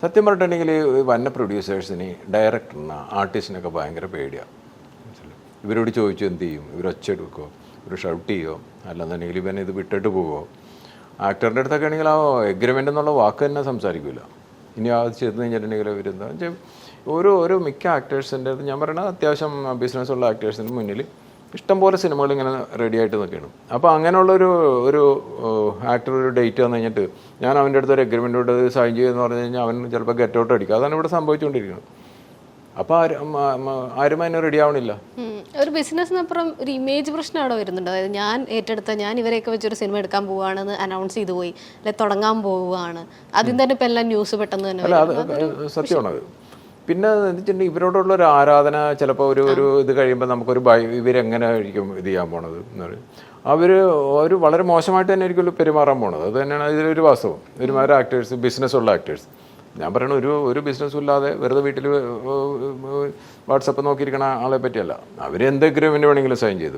സത്യം പറഞ്ഞിട്ടുണ്ടെങ്കിൽ വന്ന പ്രൊഡ്യൂസേഴ്സിന് ഡയറക്ടറിന് ആർട്ടിസ്റ്റിനൊക്കെ ഭയങ്കര പേടിയാണ്. ഇവരോട് ചോദിച്ചു എന്ത് ചെയ്യും, ഇവർ ഒച്ചെടുക്കുമോ, ഇവർ ഷൗട്ട് ചെയ്യുമോ, അല്ലെന്നുണ്ടെങ്കിൽ ഇവൻ ഇത് വിട്ടിട്ട് പോവുമോ. ആക്ടറിൻ്റെ അടുത്തൊക്കെ ആണെങ്കിൽ ആ എഗ്രിമെൻ്റ് എന്നുള്ള വാക്ക് തന്നെ സംസാരിക്കില്ല. ഇനി അത് ചെന്ന് കഴിഞ്ഞിട്ടുണ്ടെങ്കിൽ ഇവരെന്താ വെച്ചാൽ ഓരോ മിക്ക ആക്ടേഴ്സിൻ്റെ ഞാൻ പറയണത് അത്യാവശ്യം ബിസിനസ്സുള്ള ആക്ടേഴ്സിന് മുന്നിൽ ഇഷ്ടംപോലെ സിനിമകൾ ഇങ്ങനെ റെഡി ആയിട്ട് നിൽക്കണം. അപ്പോൾ അങ്ങനെയുള്ളൊരു ഒരു ആക്ടർ ഒരു ഡേറ്റ് വന്നു കഴിഞ്ഞിട്ട് ഞാൻ അവൻ്റെ അടുത്ത് ഒരു എഗ്രിമെൻറ്റോട് സൈൻ ചെയ്യുമെന്ന് പറഞ്ഞു കഴിഞ്ഞാൽ അവൻ ചിലപ്പോൾ ഗെറ്റ് ഔട്ട് അടിക്കും. അതാണ് ഇവിടെ സംഭവിച്ചുകൊണ്ടിരിക്കുന്നത്. അപ്പോൾ ആരും അതിന് റെഡി ആവണില്ല. ഒരു ബിസിനസ്സിനപ്പുറം ഒരു ഇമേജ് പ്രശ്നം അവിടെ വരുന്നുണ്ട്. അതായത് ഞാൻ ഇവരെയൊക്കെ വെച്ചൊരു സിനിമ എടുക്കാൻ പോവുകയാണെന്ന് അനൗൺസ് ചെയ്തു പോയി, അല്ലെ തുടങ്ങാൻ പോവുകയാണ്, അതിൽ തന്നെ ഇപ്പം എല്ലാം ന്യൂസ് പെട്ടെന്ന് തന്നെ. അല്ല, അത് സത്യമാണത്. പിന്നെ വെച്ചിട്ടുണ്ടെങ്കിൽ ഇവരോടുള്ള ഒരു ആരാധന ചിലപ്പോൾ ഒരു ഇത് കഴിയുമ്പോൾ നമുക്കൊരു ഇവരെങ്ങനെ ആയിരിക്കും ഇത് ചെയ്യാൻ പോണത് എന്ന് പറയും. അവർ വളരെ മോശമായിട്ട് തന്നെ ആയിരിക്കും പെരുമാറാൻ പോണത്. അത് തന്നെയാണ് ഇതിലൊരു വാസ്തവം. ഒരുമാതിരി ആക്ടേഴ്സ്, ബിസിനസ്സുള്ള ആക്ടേഴ്സ്, ഞാൻ പറയണ ഒരു ബിസിനസ്സും ഇല്ലാതെ വെറുതെ വീട്ടിൽ വാട്സപ്പ് നോക്കിയിരിക്കണ ആളെ പറ്റിയല്ല. അവർ എന്ത് എഗ്രിമെൻ്റ് വേണമെങ്കിലും സൈൻ ചെയ്തു.